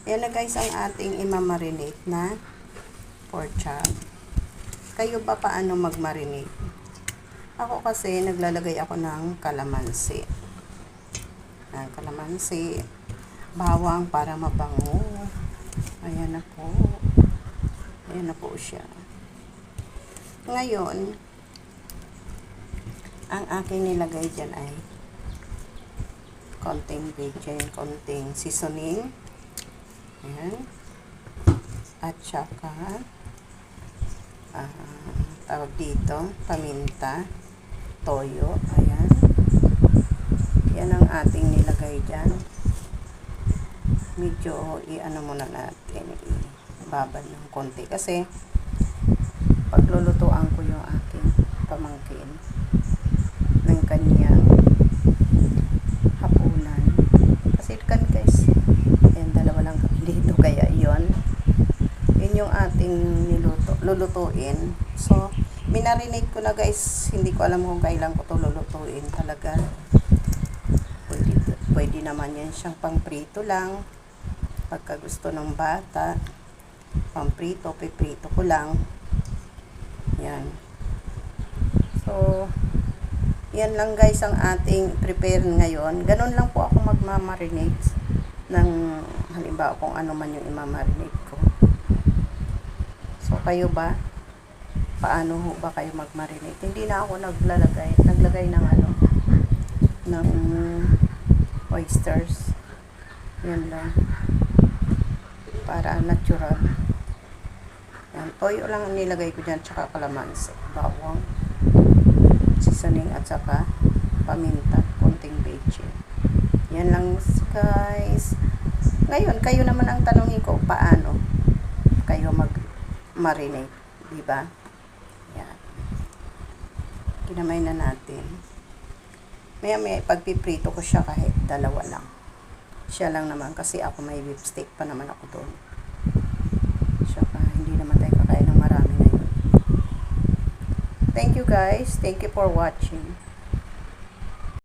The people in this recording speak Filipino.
Yan na guys ang ating imamarinate na pork chop. Kayo ba paano mag-marinate? Ako kasi naglalagay ako ng kalamansi. Kalamansi, bawang para mabango. Ayan na po. Ayan na po siya. Ngayon, ang aking nilagay dyan ay konting bacon, konting seasoning. Ayan. At saka tawag dito, paminta, toyo. Ayan. Yan ang ating nilagay dyan. Medyo i-ano muna natin, ibabad ng konti. Kasi paglulutuan ko yung aking pamangkin ng kanyang hapunan. Kasi kan guys, ayan, dalawa lang kami dito. Kaya yun yung ating lulutuin. So, minarinate ko na guys. Hindi ko alam kung kailan ko to lulutuin talaga. Pwede naman yan siyang pangprito lang. Pagka gusto ng bata, pamprito, piprito ko lang. Yan. So, yan lang guys ang ating prepare ngayon. Ganun lang po ako magmamarinate ng halimbawa kung ano man yung imamarinate ko. So, kayo ba? Paano ho ba kayo magmarinate? Hindi na ako naglagay ng ng oysters. Yan lang. Para natural. Yan. Toyo lang ang nilagay ko dyan, tsaka kalamansi, bawang, seasoning, at saka paminta, konting bacon. Yan lang guys. Ngayon, kayo naman ang tanongin ko, paano kayo mag-marinate, diba? Yan. Kinamay na natin. Maya pagpiprito ko siya kahit dalawa lang. Siya lang naman kasi ako may beef steak pa naman ako doon. Saka hindi naman tayo kakain ng marami ngayon. Thank you guys. Thank you for watching.